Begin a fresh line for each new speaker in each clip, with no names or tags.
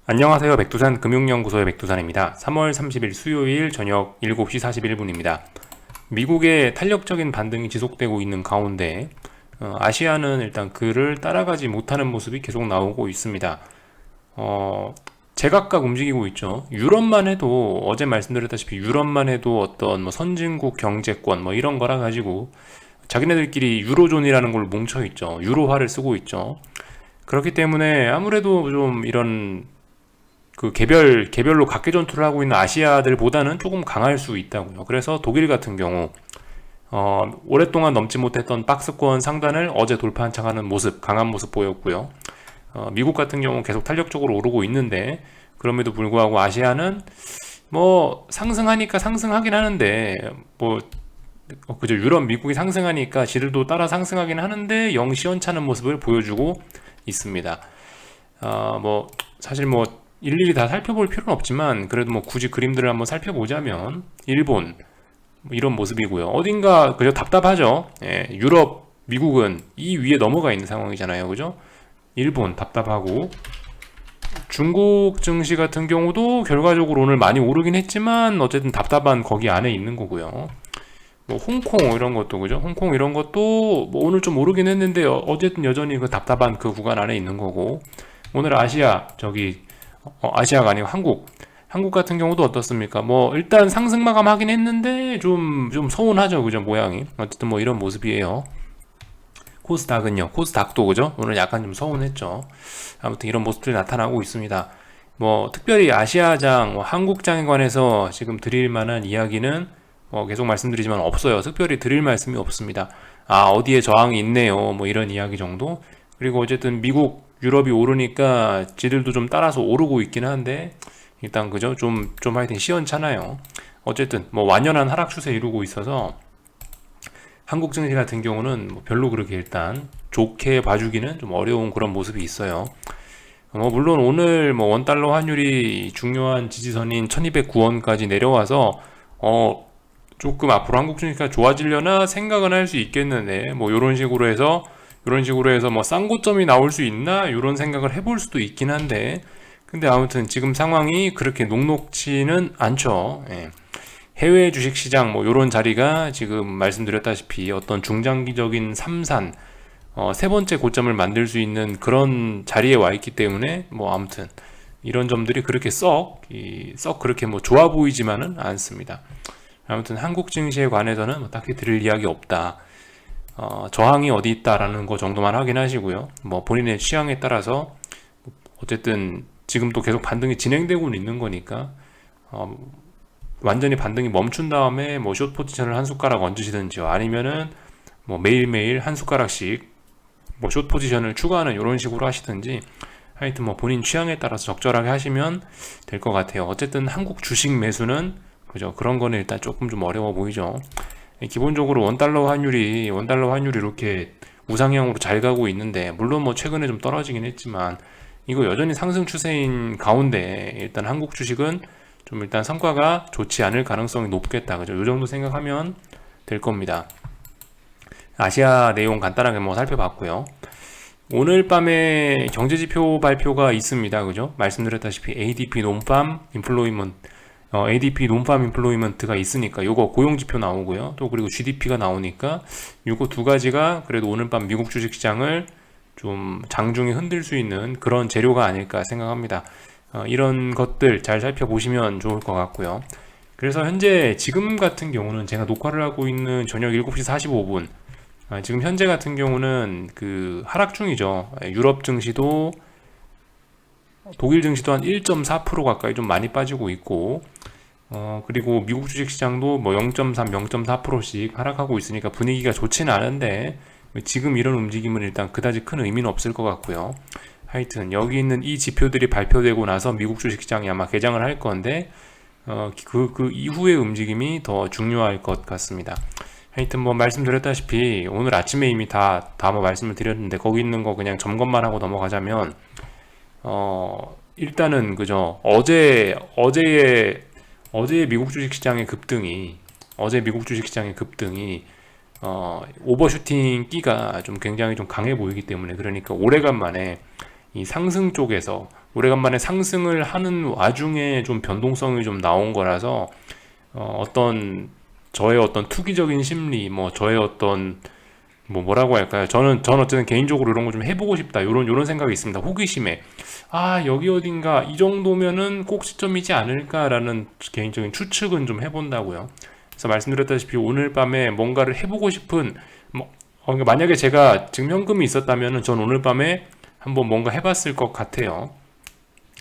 안녕하세요. 백두산 금융연구소의 백두산입니다. 3월 30일 수요일 저녁 7시 41분입니다. 미국의 탄력적인 반등이 지속되고 있는 가운데 아시아는 일단 그를 따라가지 못하는 모습이 계속 나오고 있습니다. 제각각 움직이고 있죠. 유럽만 해도 어제 말씀드렸다시피 유럽만 해도 어떤 뭐 선진국 경제권 뭐 이런 거라 가지고 자기네들끼리 유로존이라는 걸로 뭉쳐 있죠. 유로화를 쓰고 있죠. 그렇기 때문에 아무래도 좀 이런 그 개별로 각계 전투를 하고 있는 아시아들보다는 조금 강할 수 있다고요. 그래서 독일 같은 경우 오랫동안 넘지 못했던 박스권 상단을 어제 돌파한창하는 모습, 강한 모습 보였고요. 미국 같은 경우 계속 탄력적으로 오르고 있는데 그럼에도 불구하고 아시아는 뭐 상승하니까 상승하긴 하는데 뭐 그죠. 유럽, 미국이 상승하니까 지들도 따라 상승하긴 하는데 영 시원찮은 모습을 보여주고 있습니다. 뭐 사실 뭐 일일이 다 살펴볼 필요는 없지만 그래도 뭐 굳이 그림들을 한번 살펴보자면 일본 뭐 이런 모습이고요. 어딘가 그저 답답하죠. 예, 유럽, 미국은 이 위에 넘어가 있는 상황이잖아요. 그죠? 일본 답답하고 중국 증시 같은 경우도 결과적으로 오늘 많이 오르긴 했지만 어쨌든 답답한 거기 안에 있는 거고요. 뭐 홍콩 이런 것도 그죠? 홍콩 이런 것도 뭐 오늘 좀 오르긴 했는데 어쨌든 여전히 그 답답한 그 구간 안에 있는 거고 오늘 아시아 아시아가 아니고 한국 같은 경우도 어떻습니까? 뭐 일단 상승 마감하긴 했는데 좀 서운하죠, 그죠? 모양이 어쨌든 뭐 이런 모습이에요. 코스닥은요, 코스닥도 그죠? 오늘 약간 좀 서운했죠. 아무튼 이런 모습들이 나타나고 있습니다. 뭐 특별히 아시아장, 뭐 한국장에 관해서 지금 드릴 만한 이야기는 계속 말씀드리지만 없어요. 특별히 드릴 말씀이 없습니다. 아, 어디에 저항이 있네요. 뭐 이런 이야기 정도. 그리고 어쨌든 미국, 유럽이 오르니까 지들도 좀 따라서 오르고 있긴 한데 일단 그죠? 좀 하여튼 시원찮아요. 어쨌든 뭐 완연한 하락 추세 이루고 있어서 한국 증시 같은 경우는 뭐 별로 그렇게 일단 좋게 봐주기는 좀 어려운 그런 모습이 있어요. 물론 오늘 뭐 원달러 환율이 중요한 지지선인 1209원까지 내려와서 조금 앞으로 한국 증시가 좋아지려나 생각은 할 수 있겠는데 뭐 이런 식으로 해서 뭐 쌍고점이 나올 수 있나 이런 생각을 해볼 수도 있긴 한데 근데 아무튼 지금 상황이 그렇게 녹록지는 않죠. 예. 해외 주식시장 뭐 이런 자리가 지금 말씀드렸다시피 어떤 중장기적인 삼산 세 번째 고점을 만들 수 있는 그런 자리에 와 있기 때문에 뭐 아무튼 이런 점들이 그렇게 썩 그렇게 뭐 좋아 보이지만은 않습니다. 아무튼 한국 증시에 관해서는 뭐 딱히 드릴 이야기 없다. 저항이 어디 있다라는 거 정도만 확인하시고요. 뭐 본인의 취향에 따라서 어쨌든 지금 또 계속 반등이 진행되고 있는 거니까 완전히 반등이 멈춘 다음에 뭐 숏 포지션을 한 숟가락 얹으시든지요. 아니면은 뭐 매일매일 한 숟가락씩 뭐 숏 포지션을 추가하는 이런 식으로 하시든지 하여튼 뭐 본인 취향에 따라서 적절하게 하시면 될 것 같아요. 어쨌든 한국 주식 매수는 그죠? 그런 거는 일단 조금 좀 어려워 보이죠. 기본적으로 원달러 환율이 이렇게 우상향으로 잘 가고 있는데 물론 뭐 최근에 좀 떨어지긴 했지만 이거 여전히 상승 추세인 가운데 일단 한국 주식은 좀 일단 성과가 좋지 않을 가능성이 높겠다. 그죠? 이 정도 생각하면 될 겁니다. 아시아 내용 간단하게 뭐 살펴봤고요. 오늘 밤에 경제지표 발표가 있습니다. 그죠? 말씀드렸다시피 ADP 논팜 인플로이먼트가 있으니까 요거 고용지표 나오고요. 또 그리고 GDP가 나오니까 요거 두 가지가 그래도 오늘 밤 미국 주식시장을 좀 장중에 흔들 수 있는 그런 재료가 아닐까 생각합니다. 이런 것들 잘 살펴보시면 좋을 것 같고요. 그래서 현재 지금 같은 경우는 제가 녹화를 하고 있는 저녁 7시 45분 지금 현재 같은 경우는 그 하락 중이죠. 유럽 증시도 독일 증시도 한 1.4% 가까이 좀 많이 빠지고 있고 그리고 미국 주식시장도 뭐 0.3, 0.4%씩 하락하고 있으니까 분위기가 좋지는 않은데 지금 이런 움직임은 일단 그다지 큰 의미는 없을 것 같고요. 하여튼 여기 있는 이 지표들이 발표되고 나서 미국 주식시장이 아마 개장을 할 건데 그 이후의 움직임이 더 중요할 것 같습니다. 하여튼 뭐 말씀드렸다시피 오늘 아침에 이미 다 뭐 말씀을 드렸는데 거기 있는 거 그냥 점검만 하고 넘어가자면 일단은 그죠 어제의 미국 주식시장의 급등이 오버슈팅 끼가 좀 굉장히 좀 강해 보이기 때문에 그러니까 오래간만에 이 상승 쪽에서 오래간만에 상승을 하는 와중에 좀 변동성이 좀 나온 거라서 어떤 저의 어떤 투기적인 심리, 뭐 저의 어떤 뭐라고 할까요? 전 어쨌든 개인적으로 이런 거 좀 해보고 싶다. 요런 생각이 있습니다. 호기심에. 아, 여기 어딘가 이 정도면은 꼭 시점이지 않을까라는 개인적인 추측은 좀 해본다고요. 그래서 말씀드렸다시피 오늘 밤에 뭔가를 해보고 싶은, 그러니까 만약에 제가 지금 현금이 있었다면은 전 오늘 밤에 한번 뭔가 해봤을 것 같아요.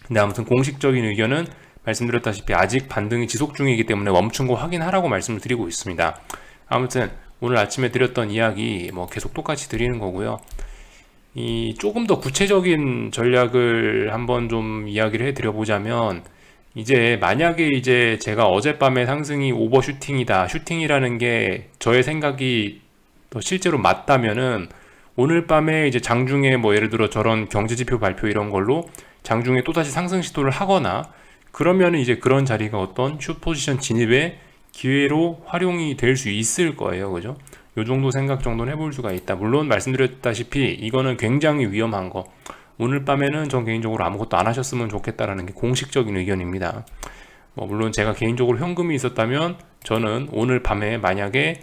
근데 아무튼 공식적인 의견은 말씀드렸다시피 아직 반등이 지속 중이기 때문에 멈춘 거 확인하라고 말씀을 드리고 있습니다. 아무튼 오늘 아침에 드렸던 이야기 뭐 계속 똑같이 드리는 거고요. 이 조금 더 구체적인 전략을 한번 좀 이야기를 해드려보자면, 이제 만약에 이제 제가 어젯밤에 상승이 오버슈팅이다, 슈팅이라는 게 저의 생각이 또 실제로 맞다면은 오늘 밤에 이제 장중에 뭐 예를 들어 저런 경제지표 발표 이런 걸로 장중에 또다시 상승 시도를 하거나, 그러면 이제 그런 자리가 어떤 숏포지션 진입의 기회로 활용이 될 수 있을 거예요. 그죠? 요 정도 생각 정도는 해볼 수가 있다. 물론 말씀드렸다시피 이거는 굉장히 위험한 거. 오늘 밤에는 전 개인적으로 아무것도 안 하셨으면 좋겠다라는 게 공식적인 의견입니다. 물론 제가 개인적으로 현금이 있었다면 저는 오늘 밤에 만약에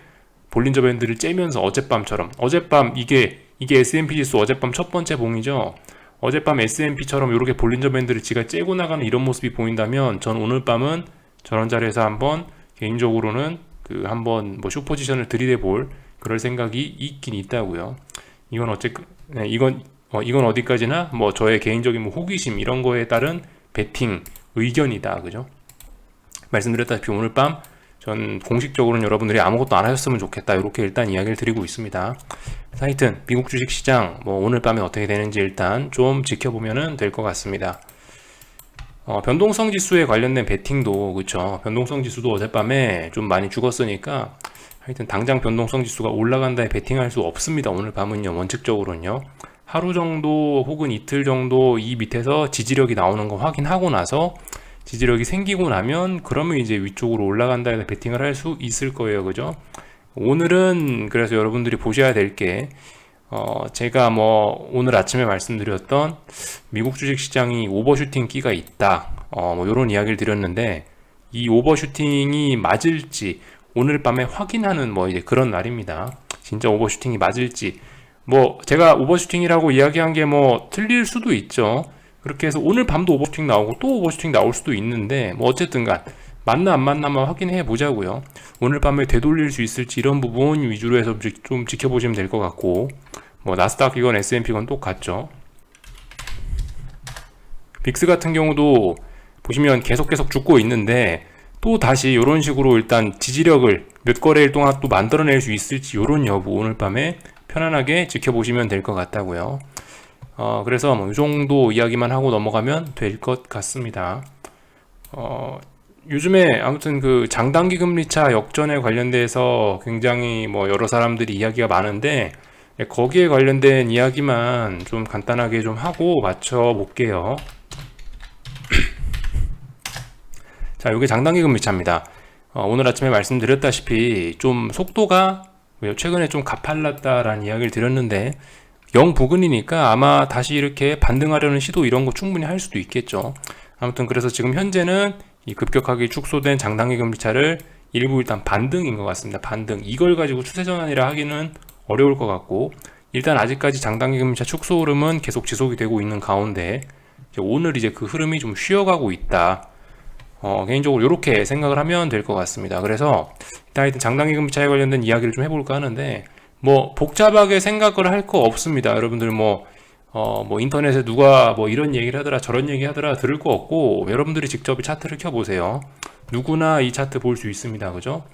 볼린저 밴드를 째면서 어젯밤처럼, 어젯밤 이게 S&P 지수 어젯밤 첫 번째 봉이죠. 어젯밤 S&P처럼 이렇게 볼린저 밴드를 지가 째고 나가는 이런 모습이 보인다면 전 오늘 밤은 저런 자리에서 한번 개인적으로는 한번 숏포지션을 들이대 볼 그럴 생각이 있긴 있다고요. 이건 이건 어디까지나 저의 개인적인 호기심 이런 거에 따른 베팅 의견이다. 그죠? 말씀드렸다시피 오늘 밤 전 공식적으로는 여러분들이 아무것도 안 하셨으면 좋겠다. 이렇게 일단 이야기를 드리고 있습니다. 하여튼 미국 주식시장 오늘 밤에 어떻게 되는지 일단 좀 지켜보면 될 것 같습니다. 변동성 지수에 관련된 베팅도 그렇죠. 변동성 지수도 어젯밤에 좀 많이 죽었으니까 하여튼 당장 변동성 지수가 올라간다에 베팅할 수 없습니다. 오늘 밤은요. 원칙적으로는요. 하루 정도 혹은 이틀 정도 이 밑에서 지지력이 나오는 거 확인하고 나서 지지력이 생기고 나면 그러면 이제 위쪽으로 올라간다 해서 베팅을 할 수 있을 거예요. 그죠? 오늘은 그래서 여러분들이 보셔야 될 게 제가 오늘 아침에 말씀드렸던 미국 주식시장이 오버슈팅 끼가 있다. 요런 이야기를 드렸는데 이 오버슈팅이 맞을지 오늘 밤에 확인하는 이제 그런 날입니다. 진짜 오버슈팅이 맞을지 제가 오버슈팅이라고 이야기한 게 틀릴 수도 있죠. 그렇게 해서 오늘 밤도 오버슈팅 나오고 또 오버슈팅 나올 수도 있는데 어쨌든간 맞나 안 맞나만 확인해 보자고요. 오늘 밤에 되돌릴 수 있을지 이런 부분 위주로 해서 좀 지켜보시면 될 것 같고 나스닥이건 S&P건 똑같죠. 빅스 같은 경우도 보시면 계속 죽고 있는데 또 다시 이런 식으로 일단 지지력을 몇 거래일 동안 또 만들어낼 수 있을지 이런 여부 오늘 밤에 편안하게 지켜보시면 될 것 같다고요. 그래서 이 정도 이야기만 하고 넘어가면 될 것 같습니다. 요즘에 아무튼 장단기 금리차 역전에 관련돼서 굉장히 여러 사람들이 이야기가 많은데 거기에 관련된 이야기만 좀 간단하게 좀 하고 맞춰 볼게요. 자, 이게 장단기 금리차입니다. 오늘 아침에 말씀드렸다시피 좀 속도가 최근에 좀 가팔랐다라는 이야기를 드렸는데 영 부근이니까 아마 다시 이렇게 반등하려는 시도 이런 거 충분히 할 수도 있겠죠. 아무튼 그래서 지금 현재는 이 급격하게 축소된 장단기 금리차를 일부 일단 반등인 것 같습니다. 반등. 이걸 가지고 추세 전환이라 하기는 어려울 것 같고 일단 아직까지 장단기 금리차 축소 흐름은 계속 지속이 되고 있는 가운데 오늘 이제 그 흐름이 좀 쉬어가고 있다. 개인적으로 이렇게 생각을 하면 될 것 같습니다. 그래서 일단 하여튼 장단기 금리차에 관련된 이야기를 좀 해볼까 하는데 복잡하게 생각을 할 거 없습니다. 여러분들 인터넷에 누가 이런 얘기를 하더라 저런 얘기 하더라 들을 거 없고 여러분들이 직접 차트를 켜보세요. 누구나 이 차트 볼 수 있습니다. 그죠?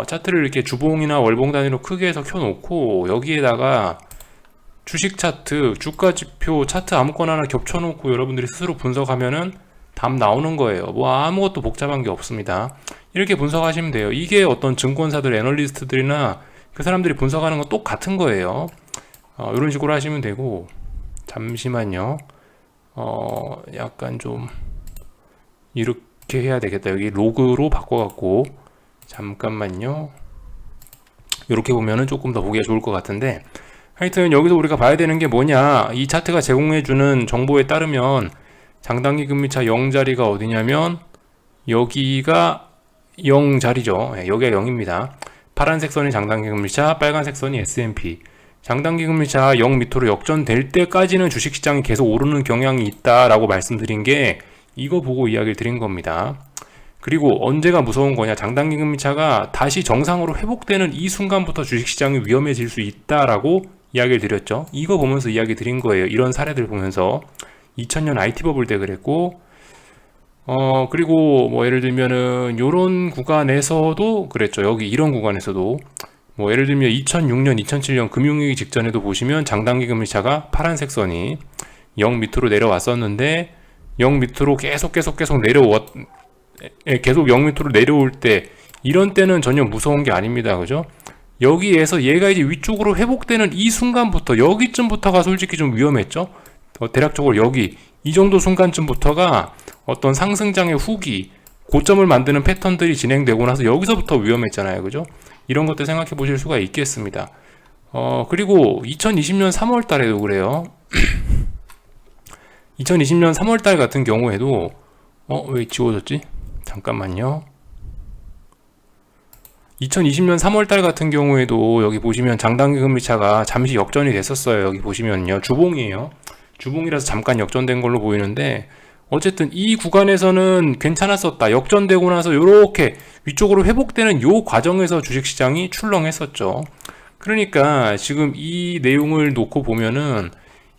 차트를 이렇게 주봉이나 월봉 단위로 크게 해서 켜놓고 여기에다가 주식 차트, 주가 지표 차트 아무거나 하나 겹쳐놓고 여러분들이 스스로 분석하면은 답 나오는 거예요. 아무것도 복잡한 게 없습니다. 이렇게 분석하시면 돼요. 이게 어떤 증권사들, 애널리스트들이나 그 사람들이 분석하는 건 똑같은 거예요. 이런 식으로 하시면 되고 잠시만요. 약간 좀 이렇게 해야 되겠다. 여기 로그로 바꿔갖고 잠깐만요. 이렇게 보면은 조금 더 보기가 좋을 것 같은데 하여튼 여기서 우리가 봐야 되는 게 뭐냐, 이 차트가 제공해주는 정보에 따르면 장단기 금리차 0자리가 어디냐면 여기가 0자리죠. 여기가 0입니다. 파란색 선이 장단기 금리차, 빨간색 선이 S&P. 장단기 금리차 0 밑으로 역전될 때까지는 주식시장이 계속 오르는 경향이 있다라고 말씀드린 게 이거 보고 이야기를 드린 겁니다. 그리고 언제가 무서운 거냐, 장단기 금리차가 다시 정상으로 회복되는 이 순간부터 주식시장이 위험해질 수 있다라고 이야기를 드렸죠. 이거 보면서 이야기 드린 거예요. 이런 사례들 보면서 2000년 IT 버블 때 그랬고, 그리고 뭐 예를 들면은 요런 구간에서도 그랬죠. 여기 이런 구간에서도 뭐 예를 들면 2006년, 2007년 금융위기 직전에도 보시면 장단기 금리차가 파란색 선이 0 밑으로 내려왔었는데 0 밑으로 계속 계속 0 밑으로 내려올 때, 이런 때는 전혀 무서운 게 아닙니다. 그죠? 여기에서 얘가 이제 위쪽으로 회복되는 이 순간부터, 여기쯤부터가 솔직히 좀 위험했죠. 대략적으로 여기 이 정도 순간쯤부터가 어떤 상승장의 후기, 고점을 만드는 패턴들이 진행되고 나서 여기서부터 위험했잖아요. 그죠? 이런 것들 생각해 보실 수가 있겠습니다. 그리고 2020년 3월 달에도 그래요. 2020년 3월 달 같은 경우에도 왜 지워졌지? 잠깐만요. 2020년 3월 달 같은 경우에도 여기 보시면 장단기 금리차가 잠시 역전이 됐었어요. 여기 보시면요. 주봉이에요. 주봉이라서 잠깐 역전된 걸로 보이는데, 어쨌든 이 구간에서는 괜찮았었다. 역전되고 나서 이렇게 위쪽으로 회복되는 요 과정에서 주식시장이 출렁했었죠. 그러니까 지금 이 내용을 놓고 보면은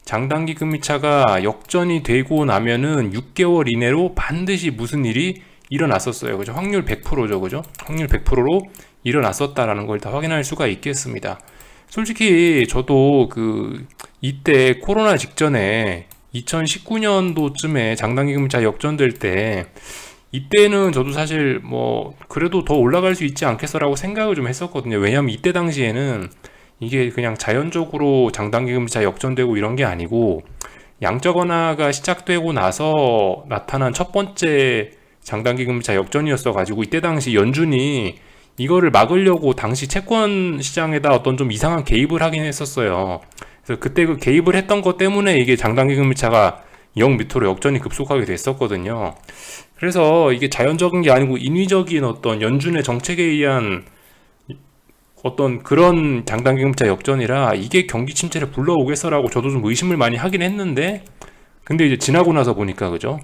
장단기 금리차가 역전이 되고 나면은 6개월 이내로 반드시 무슨 일이 일어났었어요. 그죠? 확률 100%죠. 그죠? 확률 100%로 일어났었다라는 걸 다 확인할 수가 있겠습니다. 솔직히 저도 이때 코로나 직전에 2019년도쯤에 장단기 금리차 역전될 때, 이때는 저도 사실 뭐 그래도 더 올라갈 수 있지 않겠어라고 생각을 좀 했었거든요. 왜냐하면 이때 당시에는 이게 그냥 자연적으로 장단기 금리차 역전되고 이런 게 아니고, 양적 완화가 시작되고 나서 나타난 첫 번째 장단기 금리차 역전이었어 가지고, 이때 당시 연준이 이거를 막으려고 당시 채권 시장에다 어떤 좀 이상한 개입을 하긴 했었어요. 그래서 그때 그 개입을 했던 것 때문에 이게 장단기 금리차가 0 밑으로 역전이 급속하게 됐었거든요. 그래서 이게 자연적인 게 아니고 인위적인 어떤 연준의 정책에 의한 어떤 그런 장단기 금리차 역전이라 이게 경기 침체를 불러오겠어라고 저도 좀 의심을 많이 하긴 했는데, 근데 이제 지나고 나서 보니까, 그죠?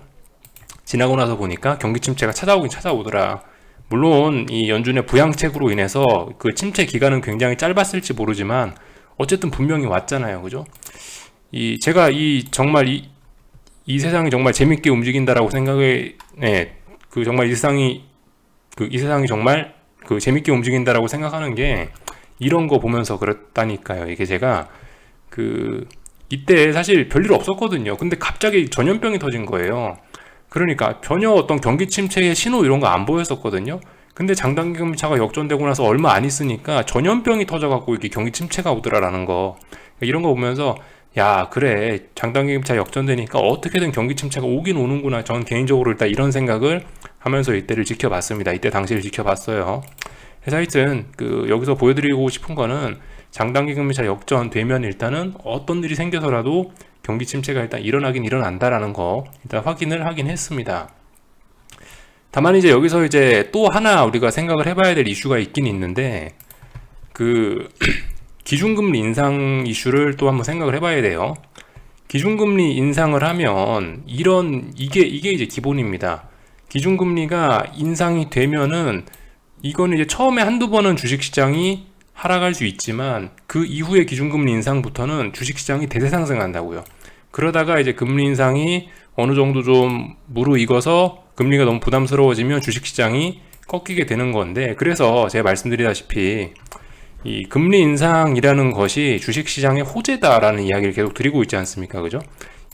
지나고 나서 보니까 경기 침체가 찾아오긴 찾아오더라. 물론 이 연준의 부양책으로 인해서 그 침체 기간은 굉장히 짧았을지 모르지만 어쨌든 분명히 왔잖아요. 그죠? 제가 정말 이 세상이 정말 재밌게 움직인다라고 생각을, 정말 이 세상이 정말 재밌게 움직인다라고 생각하는 게 이런 거 보면서 그랬다니까요. 이게 제가 이때 사실 별일 없었거든요. 근데 갑자기 전염병이 터진 거예요. 그러니까 전혀 어떤 경기 침체의 신호 이런 거 안 보였었거든요. 근데 장단기 금리차가 역전되고 나서 얼마 안 있으니까 전염병이 터져갖고 이렇게 경기 침체가 오더라라는 거, 이런 거 보면서 야, 그래, 장단기 금리차 역전되니까 어떻게든 경기 침체가 오긴 오는구나. 저는 개인적으로 일단 이런 생각을 하면서 이때를 지켜봤습니다. 이때 당시를 지켜봤어요. 그래서 하여튼 여기서 보여드리고 싶은 거는, 장단기 금리차 역전되면 일단은 어떤 일이 생겨서라도 경기 침체가 일단 일어나긴 일어난다라는 거 일단 확인을 하긴 했습니다. 다만 이제 여기서 이제 또 하나 우리가 생각을 해봐야 될 이슈가 있긴 있는데, 기준금리 인상 이슈를 또 한번 생각을 해봐야 돼요. 기준금리 인상을 하면 이게 이제 기본입니다. 기준금리가 인상이 되면은 이거는 이제 처음에 한두 번은 주식시장이 하락할 수 있지만 그 이후에 기준금리 인상부터는 주식시장이 대세 상승한다고요. 그러다가 이제 금리 인상이 어느 정도 좀 무르익어서 금리가 너무 부담스러워지면 주식시장이 꺾이게 되는 건데, 그래서 제가 말씀드리다시피 이 금리 인상이라는 것이 주식시장의 호재다라는 이야기를 계속 드리고 있지 않습니까? 그죠?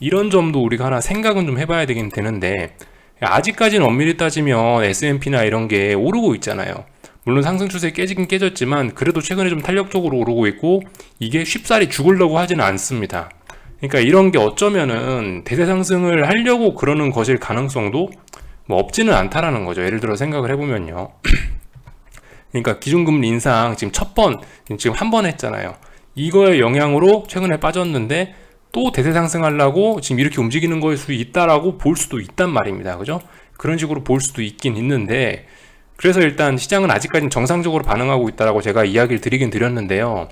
이런 점도 우리가 하나 생각은 좀 해봐야 되긴 되는데, 아직까지는 엄밀히 따지면 S&P나 이런 게 오르고 있잖아요. 물론 상승 추세 깨지긴 깨졌지만 그래도 최근에 좀 탄력적으로 오르고 있고, 이게 쉽사리 죽으려고 하지는 않습니다. 그러니까 이런 게 어쩌면은 대세 상승을 하려고 그러는 것일 가능성도 뭐 없지는 않다라는 거죠. 예를 들어 생각을 해보면요. 그러니까 기준금리 인상 지금 한 번 했잖아요. 이거의 영향으로 최근에 빠졌는데 또 대세 상승하려고 지금 이렇게 움직이는 거일 수 있다라고 볼 수도 있단 말입니다. 그죠? 그런 식으로 볼 수도 있긴 있는데, 그래서 일단 시장은 아직까지는 정상적으로 반응하고 있다라고 제가 이야기를 드리긴 드렸는데요.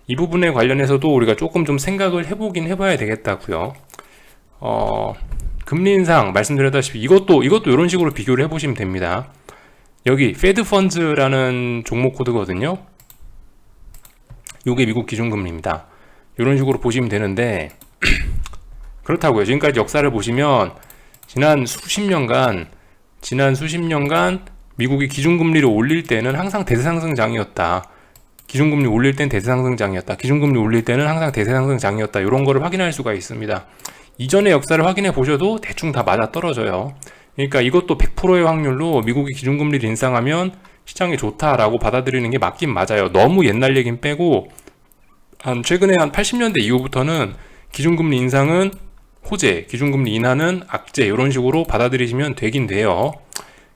이 부분에 관련해서도 우리가 조금 좀 생각을 해보긴 해봐야 되겠다고요. 금리 인상 말씀드렸다시피 이것도 이런 식으로 비교를 해보시면 됩니다. 여기 페드 펀즈라는 종목 코드거든요. 요게 미국 기준금리입니다. 이런 식으로 보시면 되는데 그렇다고요. 지금까지 역사를 보시면 지난 수십 년간 미국이 기준금리를 올릴 때는 항상 대세상승장이었다. 기준금리 올릴 땐 대세상승장이었다. 기준금리 올릴 때는 항상 대세상승장이었다. 이런 거를 확인할 수가 있습니다. 이전의 역사를 확인해 보셔도 대충 다 맞아 떨어져요. 그러니까 이것도 100%의 확률로 미국이 기준금리를 인상하면 시장이 좋다라고 받아들이는 게 맞긴 맞아요. 너무 옛날 얘긴 빼고 최근에 한 80년대 이후부터는 기준금리 인상은 호재, 기준금리 인하는 악재 이런 식으로 받아들이시면 되긴 돼요.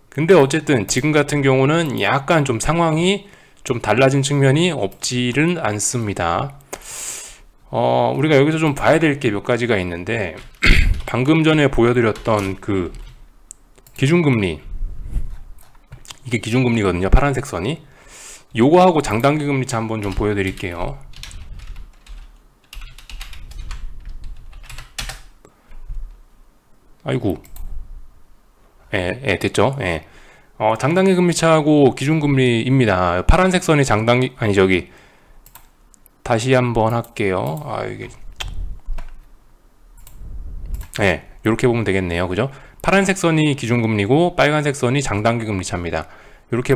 근데 어쨌든 지금 같은 경우는 약간 좀 상황이 좀 달라진 측면이 없지는 않습니다. 우리가 여기서 좀 봐야 될 게 몇 가지가 있는데 방금 전에 보여드렸던 그 기준금리, 이게 기준금리거든요. 파란색 선이. 요거하고 장단기 금리차 한번 좀 보여드릴게요. 아이고. 됐죠? 장단기 금리차하고 기준금리입니다. 파란색 선이 장단기, 아니, 다시 한번 할게요. 이게. 요렇게 보면 되겠네요. 그죠? 파란색 선이 기준금리고, 빨간색 선이 장단기 금리차입니다. 이렇게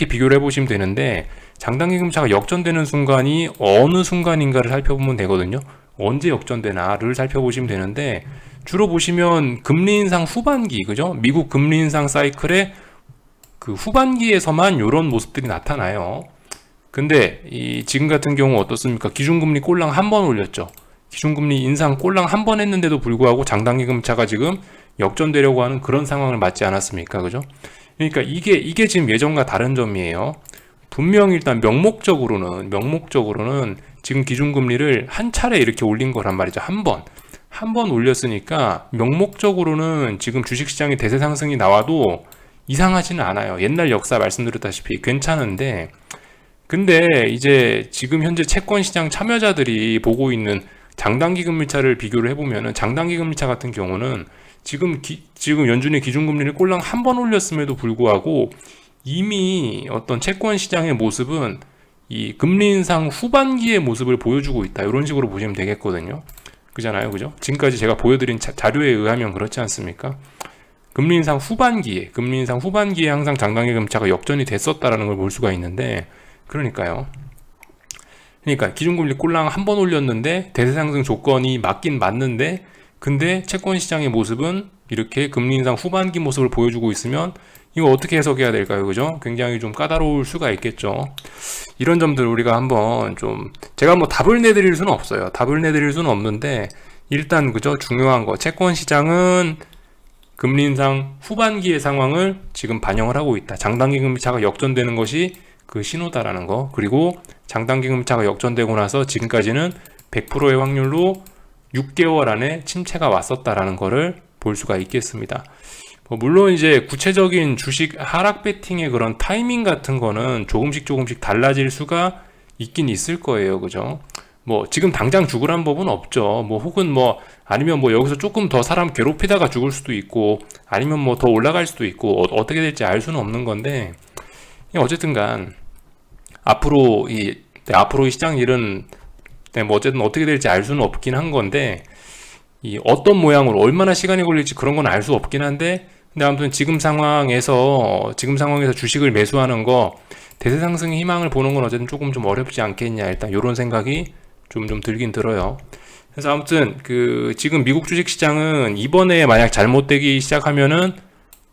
비교를 해보시면 되는데, 장단기 금리차가 역전되는 순간이 어느 순간인가를 살펴보면 되거든요. 언제 역전되나를 살펴보시면 되는데, 주로 보시면 금리 인상 후반기, 그죠? 미국 금리 인상 사이클의 그 후반기에서만 이런 모습들이 나타나요. 근데 지금 같은 경우 어떻습니까? 기준금리 꼴랑 한 번 올렸죠. 기준금리 인상 꼴랑 한 번 했는데도 불구하고 장단기 금리차가 지금 역전되려고 하는 그런 상황을 맞지 않았습니까? 그죠? 그러니까 이게 지금 예전과 다른 점이에요. 분명히 일단 명목적으로는 지금 기준금리를 한 차례 이렇게 올린 거란 말이죠. 한 번 올렸으니까 명목적으로는 지금 주식시장의 대세 상승이 나와도 이상하지는 않아요. 옛날 역사 말씀드렸다시피 괜찮은데, 근데 이제 지금 현재 채권시장 참여자들이 보고 있는 장단기 금리차를 비교를 해보면은 장단기 금리차 같은 경우는 지금 연준의 기준금리를 꼴랑 한 번 올렸음에도 불구하고 이미 어떤 채권시장의 모습은 이 금리 인상 후반기의 모습을 보여주고 있다. 이런 식으로 보시면 되겠거든요. 그잖아요. 그죠? 지금까지 제가 보여드린 자료에 의하면 그렇지 않습니까? 금리 인상 후반기에 항상 장단기 금리차가 역전이 됐었다라는 걸 볼 수가 있는데, 그러니까 기준금리 꼴랑 한 번 올렸는데 대세 상승 조건이 맞긴 맞는데, 근데 채권 시장의 모습은 이렇게 금리 인상 후반기 모습을 보여주고 있으면 이거 어떻게 해석해야 될까요? 그죠? 굉장히 좀 까다로울 수가 있겠죠. 이런 점들 우리가 한번 제가 뭐 답을 내드릴 수는 없어요. 답을 내드릴 수는 없는데, 일단 그죠? 중요한 거, 채권 시장은 금리 인상 후반기의 상황을 지금 반영을 하고 있다. 장단기 금리차가 역전되는 것이 그 신호다라는 거. 그리고 장단기 금리차가 역전되고 나서 지금까지는 100%의 확률로 6개월 안에 침체가 왔었다라는 거를 볼 수가 있겠습니다. 물론 이제 구체적인 주식 하락 베팅의 그런 타이밍 같은 거는 조금씩 달라질 수가 있긴 있을 거예요. 그죠? 지금 당장 죽으란 법은 없죠. 혹은 아니면 여기서 조금 더 사람 괴롭히다가 죽을 수도 있고, 아니면 더 올라갈 수도 있고, 어떻게 될지 알 수는 없는 건데, 어쨌든 간, 앞으로 이 시장 일은, 어쨌든 어떻게 될지 알 수는 없긴 한 건데, 어떤 모양으로, 얼마나 시간이 걸릴지 그런 건 알 수 없긴 한데, 근데 아무튼 지금 상황에서 주식을 매수하는 거, 대세 상승의 희망을 보는 건 어쨌든 조금 좀 어렵지 않겠냐, 일단 이런 생각이 좀 들긴 들어요. 그래서 아무튼 지금 미국 주식 시장은 이번에 만약 잘못되기 시작하면은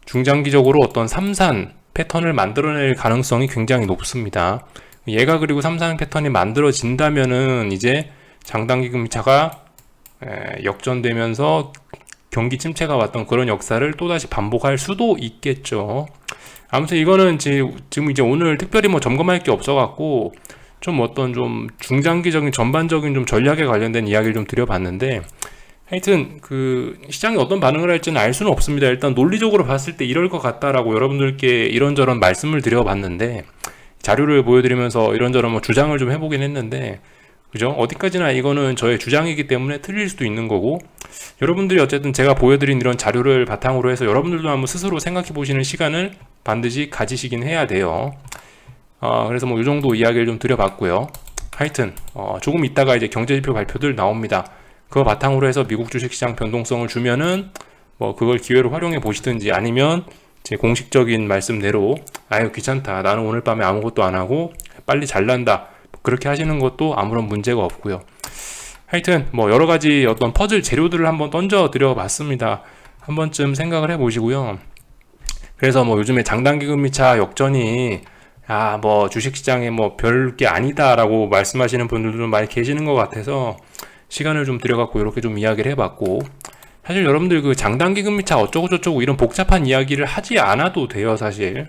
중장기적으로 어떤 삼산 패턴을 만들어낼 가능성이 굉장히 높습니다. 얘가 그리고 삼산 패턴이 만들어진다면은 이제 장단기 금리차가 역전되면서 경기 침체가 왔던 그런 역사를 또다시 반복할 수도 있겠죠. 아무튼 이거는 지금 이제 오늘 특별히 점검할 게 없어갖고 좀 어떤 좀 중장기적인 전반적인 좀 전략에 관련된 이야기를 좀 드려봤는데, 하여튼 그 시장이 어떤 반응을 할지는 알 수는 없습니다. 일단 논리적으로 봤을 때 이럴 것 같다라고 여러분들께 이런저런 말씀을 드려봤는데, 자료를 보여드리면서 이런저런 뭐 주장을 좀 해보긴 했는데, 그죠? 어디까지나 이거는 저의 주장이기 때문에 틀릴 수도 있는 거고, 여러분들이 어쨌든 제가 보여드린 이런 자료를 바탕으로 해서 여러분들도 한번 스스로 생각해 보시는 시간을 반드시 가지시긴 해야 돼요. 그래서 뭐 이 정도 이야기를 좀 드려봤고요. 하여튼 조금 있다가 이제 경제지표 발표들 나옵니다. 그거 바탕으로 해서 미국 주식시장 변동성을 주면은 뭐 그걸 기회로 활용해 보시든지, 아니면 제 공식적인 말씀대로 아유 귀찮다, 나는 오늘 밤에 아무것도 안 하고 빨리 잘난다, 그렇게 하시는 것도 아무런 문제가 없고요. 하여튼 뭐 여러 가지 어떤 퍼즐 재료들을 한번 던져 드려 봤습니다. 한 번쯤 생각을 해 보시고요. 그래서 뭐 요즘에 장단기 금리차 역전이 뭐 주식시장에 뭐 별 게 아니다라고 말씀하시는 분들도 많이 계시는 것 같아서 시간을 좀 들여갖고 이렇게 좀 이야기를 해봤고, 사실 여러분들 그 장단기 금리차 어쩌고저쩌고 이런 복잡한 이야기를 하지 않아도 돼요. 사실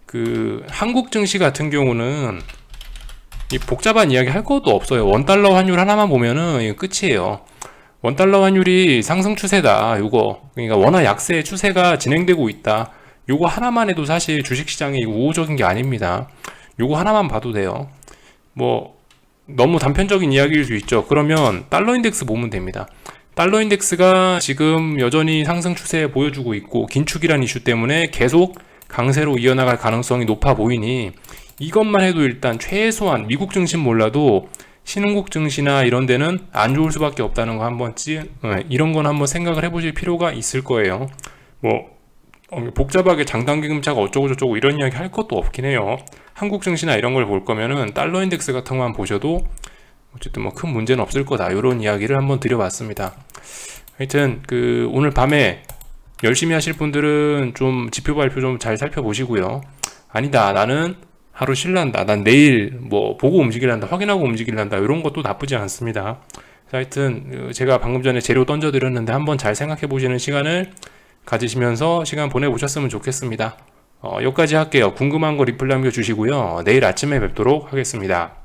그 한국 증시 같은 경우는 이 복잡한 이야기 할 것도 없어요. 원달러 환율 하나만 보면은 이거 끝이에요. 원달러 환율이 상승 추세다, 요거. 그러니까 원화 약세 추세가 진행되고 있다, 요거 하나만 해도 사실 주식시장이 우호적인 게 아닙니다. 요거 하나만 봐도 돼요. 뭐 너무 단편적인 이야기일 수 있죠. 그러면 달러 인덱스 보면 됩니다. 달러 인덱스가 지금 여전히 상승 추세 보여주고 있고, 긴축이란 이슈 때문에 계속 강세로 이어나갈 가능성이 높아 보이니, 이것만 해도 일단 최소한 미국 증시는 몰라도 신흥국 증시나 이런 데는 안 좋을 수밖에 없다는 거 한번쯤, 이런 건 한번 생각을 해보실 필요가 있을 거예요. 뭐 복잡하게 장단기 금차가 어쩌고저쩌고 이런 이야기 할 것도 없긴 해요. 한국 증시나 이런 걸 볼 거면은 달러 인덱스 같은 거만 보셔도 어쨌든 뭐 큰 문제는 없을 거다, 이런 이야기를 한번 드려봤습니다. 하여튼 그 오늘 밤에 열심히 하실 분들은 좀 지표 발표 좀 잘 살펴보시고요. 아니다, 나는 하루 쉴란다, 난 내일 뭐 보고 움직일란다, 확인하고 움직일란다, 이런 것도 나쁘지 않습니다. 하여튼 제가 방금 전에 재료 던져드렸는데 한번 잘 생각해 보시는 시간을 가지시면서 시간 보내보셨으면 좋겠습니다. 여기까지 할게요. 궁금한 거 리플 남겨주시고요. 내일 아침에 뵙도록 하겠습니다.